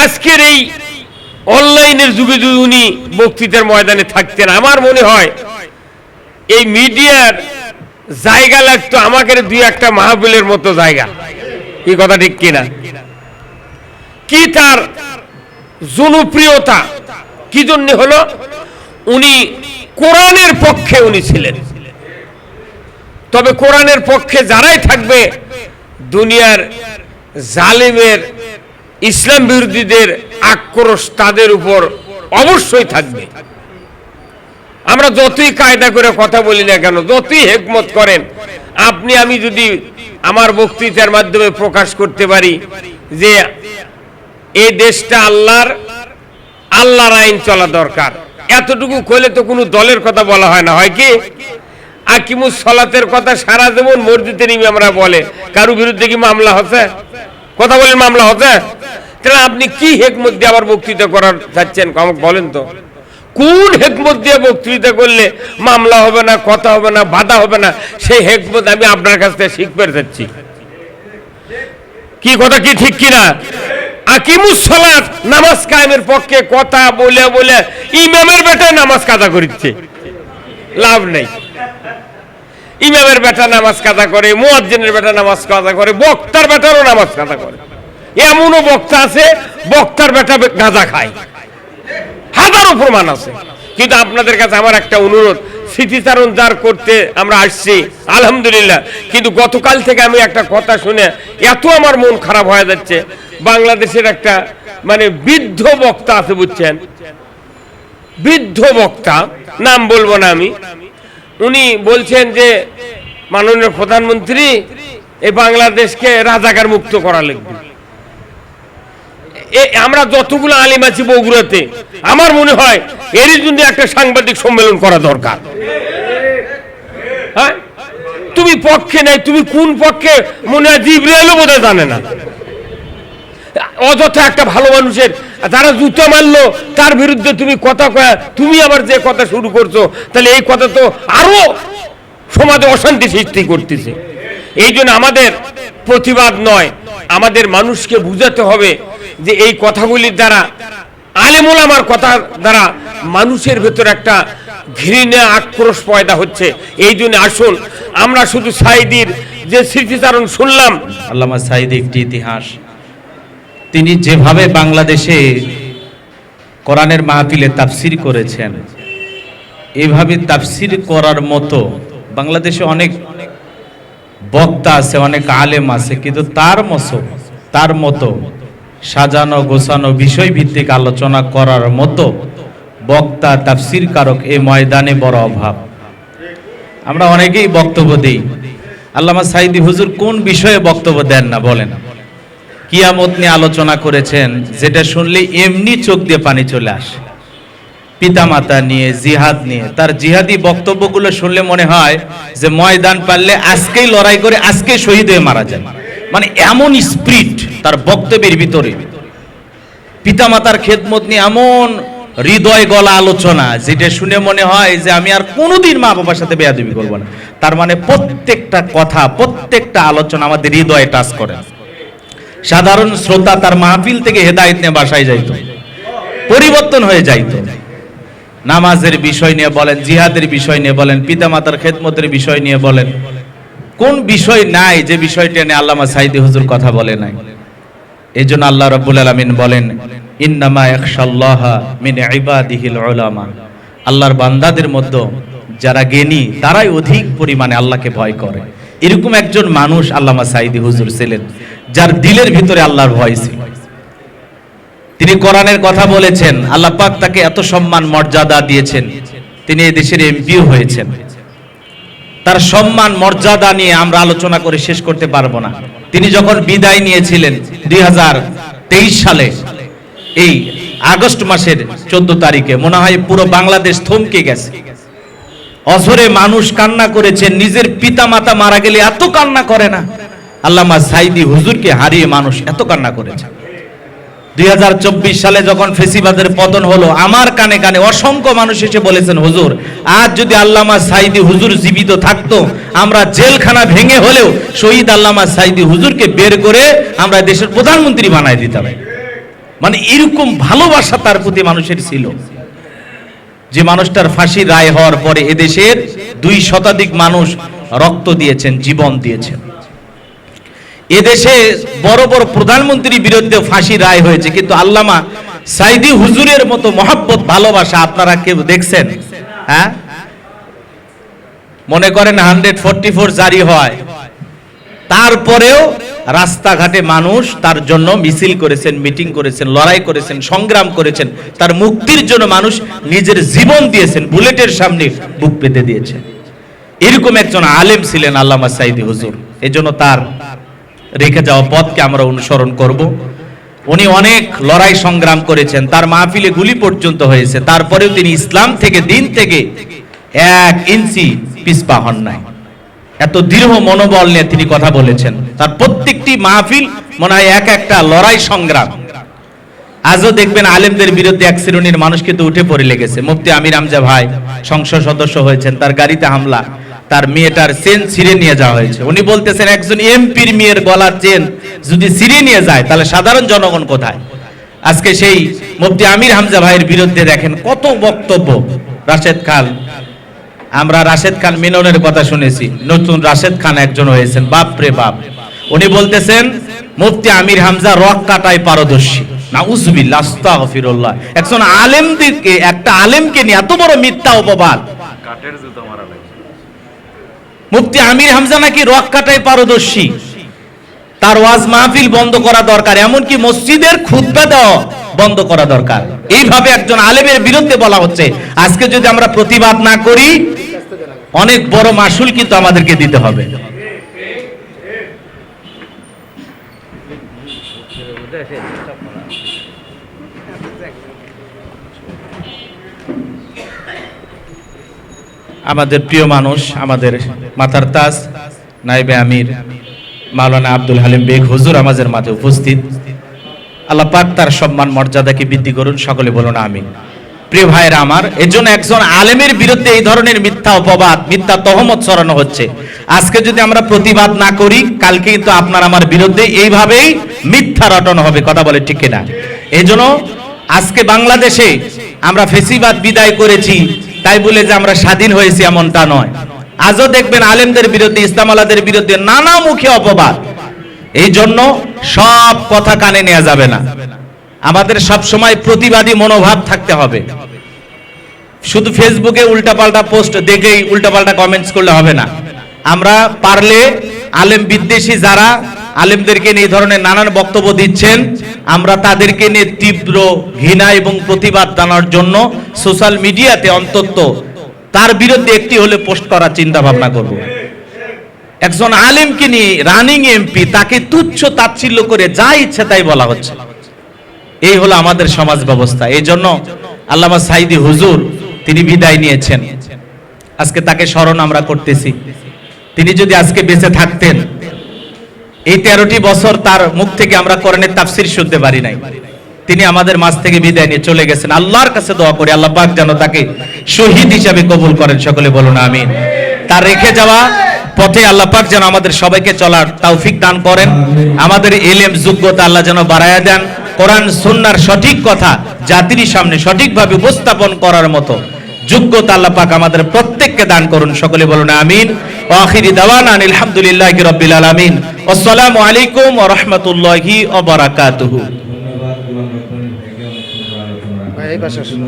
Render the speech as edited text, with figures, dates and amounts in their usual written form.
আজকের এই অনলাইনের যুগে যদি উনি বক্তৃতার ময়দানে থাকতেন, আমার মনে হয় এই মিডিয়ার জায়গা লাগতো আমাকে দুই একটা মাহফিলের মতো জায়গা। এই কথা ঠিক কিনা? কি তার জনপ্রিয়তা কি জন্য হলো? উনি কোরআনের পক্ষে উনি ছিলেন। তবে কোরআনের পক্ষে যারাই থাকবে, দুনিয়ার জালিমের ইসলাম বিরোধীদের আক্রোশ তাদের উপর অবশ্যই থাকবে। আমরা যতই কায়দা করে কথা বলি না কেন, যতই হিকমত করেন, আপনি আমি যদি আমার বক্তৃতার মাধ্যমে প্রকাশ করতে পারি যে এই দেশটা আল্লাহর আইন চলা দরকার, এতটুকু কইলে তো কোনো দলের কথা বলা হয় না। হয় কি? আকিমুস সালাতের কথা সারা জীবন মসজিদের ইমামরা বলে, কারো বিরুদ্ধে কি মামলা হচ্ছে? কথা বলেন, মামলা হচ্ছে? তাহলে আপনি কি হিকমত দিয়ে আবার বক্তৃতা করার চাচ্ছেন আমাকে বলেন তো? কোন হিকমত দিয়ে বক্তৃতা করলে মামলা হবে না, কথা হবে না, বাধা হবে না? সেই হিকমত আমি আপনার কাছ থেকে শিখতে চাচ্ছি। কি কথা কি ঠিক কিনা? আকিমুস সালাত, নামাজ কায়েমের পক্ষে কথা বলে বলে ইমামের বেটা নামাজ কাজা করিচ্ছে, লাভ নেই। ইমামের বেটা নামাজ কাজা করে, মুয়াজ্জিনের বেটা নামাজ কাজা করে, বক্তার বেটারও নামাজ কাজা করে। এমনও বক্তা আছে বক্তার বেটা গাঁজা খায়, হাজারো প্রমাণ আছে। কিন্তু আপনাদের কাছে আমার একটা অনুরোধ, স্মৃতিচারণ যার করতে আমরা আসছি আলহামদুলিল্লাহ, কিন্তু গতকাল থেকে আমি একটা কথা শুনে এত আমার মন খারাপ হয়ে যাচ্ছে। বাংলাদেশের একটা মানে বৃদ্ধ বক্তা আছে, বুঝছেন? বৃদ্ধ বক্তা, নাম বলবো না আমি। উনি বলছেন যে মাননীয় প্রধানমন্ত্রী এই বাংলাদেশকে রাজাকার মুক্ত করা লাগবে। আমরা যতগুলো আলিম আছি বগুড়াতে, আমার মনে হয় এরই জন্য একটা সাংবাদিক সম্মেলন করা দরকার। হ্যাঁ, তুমি পক্ষে নাই, তুমি কোন পক্ষে মনে হয় জিবরাইলও বোধহয় জানে না। অযথা একটা ভালো মানুষের যারা জুতো মারলো তার বিরুদ্ধে তুমি কথা কয়া, তুমি আবার যে কথা শুরু করছো, তাহলে এই কথা তো আরো সমাজে অশান্তি সৃষ্টি করতেছে। এই জন্য আমাদের প্রতিবাদ নয়, আমাদের মানুষকে বুঝাতে হবে যে এই কথাগুলির দ্বারা, আলেম ওলামার কথা দ্বারা মানুষের ভেতর একটা ঘৃণা আক্রোশ পয়দা হচ্ছে। এই জন্য আসুন আমরা শুধু সাইদির যে স্মৃতিচারণ শুনলাম, আল্লামা সাইদি একটি ইতিহাস, তিনি যেভাবে বাংলাদেশে কোরআনের মাহফিলে তাফসির করেছেন, এভাবে তাফসির করার মতো বাংলাদেশে অনেক বক্তা আছে, অনেক আলেম আছে, কিন্তু তার মতো সাজানো গোছানো বিষয় ভিত্তিক আলোচনা করার মতো বক্তা তাফসির কারক এই ময়দানে বড় অভাব। আমরা অনেকেই বক্তব্য দেই, আল্লামা সাইদি হুজুর কোন বিষয়ে বক্তব্য দেন না বলেন? কিয়ামত নিয়ে আলোচনা করেছেন, যেটা শুনলে এমনি চোখ দিয়ে পানি চলে আসে। পিতামাতা নিয়ে, জিহাদ নিয়ে, তার জিহাদি বক্তব্যগুলো শুনলে মনে হয় যে ময়দান পারলে আজকেই লড়াই করে আজকেই শহীদ হয়ে মারা যায়। মানে এমন স্পিরিট তার বক্তব্যের ভিতরে, পিতামাতার খেদমত নিয়ে এমন হৃদয় গলা আলোচনা, যেটা শুনে মনে হয় যে আমি আর কোনোদিন মা বাবার সাথে বেয়াদবি করবো না। তার মানে প্রত্যেকটা কথা, প্রত্যেকটা আলোচনা আমাদের হৃদয়ে টাচ করে। সাধারণ শ্রোতা তার মাহফিল থেকে হেদায়েত নিয়ে বাসায় যাইত, পরিবর্তন হয়ে যাইত। নামাজের বিষয় নিয়ে বলেন, জিহাদের বিষয় নিয়ে বলেন, পিতামাতার খেদমতের বিষয় নিয়ে বলেন, কোন বিষয় নাই যে বিষয়টা নিয়ে আল্লামা সাইদি হুজুর কথা বলে নাই? এই জন্য আল্লাহ রাব্বুল আলামিন বলেন, ইন্নামা ইয়াখশাল্লাহা মিন ইবাদিহিল উলামা, আল্লাহর বান্দাদের মধ্যে যারা জ্ঞানী তারাই অধিক পরিমাণে আল্লাহকে ভয় করে। এরকম একজন মানুষ আল্লামা সাইদি হুজুর ছিলেন, যার দিলের ভিতরে আল্লাহর ভয় ছিল। তিনি কোরআনের কথা বলেছেন, আল্লাহ পাক তাকে এত সম্মান মর্যাদা দিয়েছেন, তিনি এই দেশের এমপিও হয়েছেন। তার সম্মান মর্যাদা নিয়ে আমরা আলোচনা করে শেষ করতে পারবো না। তিনি যখন বিদায় নিয়েছিলেন 2023 সালে এই আগস্ট মাসের 14 তারিখে, মনে হয় পুরো বাংলাদেশ থমকে গেছে। অঝরে মানুষ কান্না করেছে, নিজের পিতা মাতা মারা গেলে এত কান্না করে না। আল্লামা সাইদি হুজুরকে হারিয়ে মানুষ এত কান্না করেছে। 2024 সালে যখন ফেসিবাদের পতন হলো, আমার কানে কানে অসংখ্য মানুষ এসে বলেছেন, হুজুর আজ যদি আল্লামা সাইদি হুজুর জীবিত থাকতো, আমরা জেলখানা ভেঙে হলেও শহীদ আল্লামা সাইদি হুজুরকে বের করে আমরা দেশের প্রধানমন্ত্রী বানাই দিতাম। মানে এরকম ভালোবাসা তার প্রতি মানুষের ছিল, যে মানুষটার ফাঁসি রায় হওয়ার পরে এদেশের 2 শতাধিক মানুষ রক্ত দিয়েছেন, জীবন দিয়েছেন। এদেশে বড় বড় প্রধানমন্ত্রীর বিরুদ্ধে ফাঁসি রায় হয়েছে, কিন্তু আল্লামা সাইদি হুজুরের মতো মহব্বত ভালোবাসা আপনারা কেউ দেখছেন? হ্যাঁ, মনে করেন 144 জারি হয়, তারপরেও রাস্তাঘাটে মানুষ তার জন্য মিছিল করেছেন, মিটিং করেছেন, লড়াই করেছেন, সংগ্রাম করেছেন, তার মুক্তির জন্য মানুষ নিজের জীবন দিয়েছেন, বুলেটের সামনে বুক পেতে দিয়েছেন। এরকম একজন আলেম ছিলেন আল্লামা সাইদি হুজুর। এজন্য তার রেখে যাওয়া পথকে আমরা অনুসরণ করব। উনি অনেক লড়াই সংগ্রাম করেছেন, তার মাহফিলে গুলি পর্যন্ত হয়েছে, তারপরেও তিনি ইসলাম থেকে, দিন থেকে 1 ইঞ্চি পিছপা হন নাই। এত দৃঢ় মনোবল নিয়ে তিনি কথা বলেছেন। তার প্রত্যেকটি মাহফিল মনে হয় এক একটা লড়াই সংগ্রাম। আজও দেখবেন আলেমদের বিরুদ্ধে 1 শ্রেণীর মানুষ কিন্তু উঠে পড়ে লেগেছে। মুফতি আমির হামজা ভাই সংসদ সদস্য হয়েছেন, তার গাড়িতে হামলা, তার মেয়েটার চেন ছিঁড়ে নিয়ে যাওয়া হয়েছে। উনি বলতেছেন একজন এমপির মেয়ের গলার চেন যদি ছিঁড়ে নিয়ে যায় তাহলে সাধারণ জনগণ কোথায়? আজকে সেই মুফতি আমির হামজা ভাইয়ের বিরুদ্ধে দেখেন কত বক্তব্য। রাশেদ খান, আমরা রাশেদ খান মিননের কথা শুনেছি, নতুন রাশেদ খান একজন হয়েছেন, বাপ রে বাপ। উনি বলতেছেন মুফতি আমির হামজা রক কাটায় পারদর্শী। নাউজুবিল্লাহ, আস্তাগফিরুল্লাহ। একজন আলেমকে, একটা আলেমকে নিয়ে এত বড় মিথ্যা অপবাদ। মুফতি আমির হামজা নাকি রক কাটায় পারদর্শী, তার ওয়াজ মাহফিল বন্ধ করা দরকার, এমনকি মসজিদের খুতবা দেওয়া বন্ধ করা দরকার। এইভাবে একজন আলেমের বিরুদ্ধে বলা হচ্ছে। আজকে যদি আমরা প্রতিবাদ না করি, অনেক বড় মাসুল কিন্তু আমাদেরকে দিতে হবে। আমাদের প্রিয় মানুষ, আমাদের মাথার তাজ নায়েবে আমির মাওলানা আব্দুল হালিম বেগ হুজুর আমাদের মাঝে উপস্থিত। আল্লাহ পাক তার সম্মান মর্যাদাকে বৃদ্ধি করুন, সকলে বলুন আমিন। প্রিয় ভাইয়েরা আমার, এজন্য একজন আলেমের বিরুদ্ধে এই ধরনের মিথ্যা অপবাদ, মিথ্যা তহমত ছড়ানো হচ্ছে। আজকে যদি আমরা প্রতিবাদ না করি, কালকে কিন্তু আপনার আমার বিরুদ্ধে এইভাবেই মিথ্যা রটনা হবে। কথা বলে ঠিক কিনা? এজন্য আজকে বাংলাদেশে আমরা ফেসিবাদ বিদায় করেছি তাই বলে যে আমরা স্বাধীন হয়েছি এমনটা নয়। আজও দেখবেন আলেমদের বিরুদ্ধে, ইসলামালাদের বিরুদ্ধে নানামুখী অপবাদ। এই জন্য সব কথা কানে নেওয়া যাবে না, আমাদের সব সময় প্রতিবাদী মনোভাব থাকতে হবে। শুধু ফেসবুকে উল্টাপাল্টা পোস্ট দেখেই উল্টাপাল্টা কমেন্টস করলে হবে না। আমরা পারলে আলেম বিদ্বেষী যারা আলেমদেরকে নিয়ে এই ধরনের নানান বক্তব্য দিচ্ছেন, আমরা তাদেরকে নিয়ে তীব্র ঘৃণা এবং প্রতিবাদ জানার জন্য সোশ্যাল মিডিয়াতে অন্তত তার বিরুদ্ধে একটি হলে পোস্ট করার চিন্তা ভাবনা করব। একজন আলেমকে নিয়ে রানিং এমপি, তাকে তুচ্ছ তাচ্ছিল্য করে যা ইচ্ছে তাই বলা হচ্ছে। এই হলো আমাদের সমাজ ব্যবস্থা। এই জন্য আল্লামা সাইদি হুজুর তিনি বিদায় নিয়েছেন, আজকে তাকে স্মরণ আমরা করতেছি। তিনি যদি আজকে বেঁচে থাকতেন, এই 13টি বছর তার মুখ থেকে আমরা কোরআনের তাফসীর শুনতে পারি নাই। তিনি আমাদের মাঝ থেকে বিদায় নিয়ে চলে গেছেন। আল্লাহর কাছে দোয়া করি আল্লাহ পাক যেন তাকে শহীদ হিসাবে কবুল করেন, সকলে বলুন আমিন। তার রেখে যাওয়া পথে আল্লাহ পাক যেন আমাদের সবাইকে চলার তৌফিক দান করেন, আমাদের ইলম যোগ্যতা আল্লাহ যেন বাড়ায়া দেন, কোরআন সুন্নাহর সঠিক কথা জাতির সামনে সঠিকভাবে উপস্থাপন করার মতো যোগ্যতা আল্লাহ পাক আমাদের প্রত্যেককে দান করুন, সকলে বলুন আমিন। ওয়া আখিরি দাওয়ানা আলহামদুলিল্লাহি রাব্বিল আলামিন। আসসালামু আলাইকুম ওয়া রাহমাতুল্লাহি ওয়া বারাকাতুহু। ভাই এই পাশে আসুন।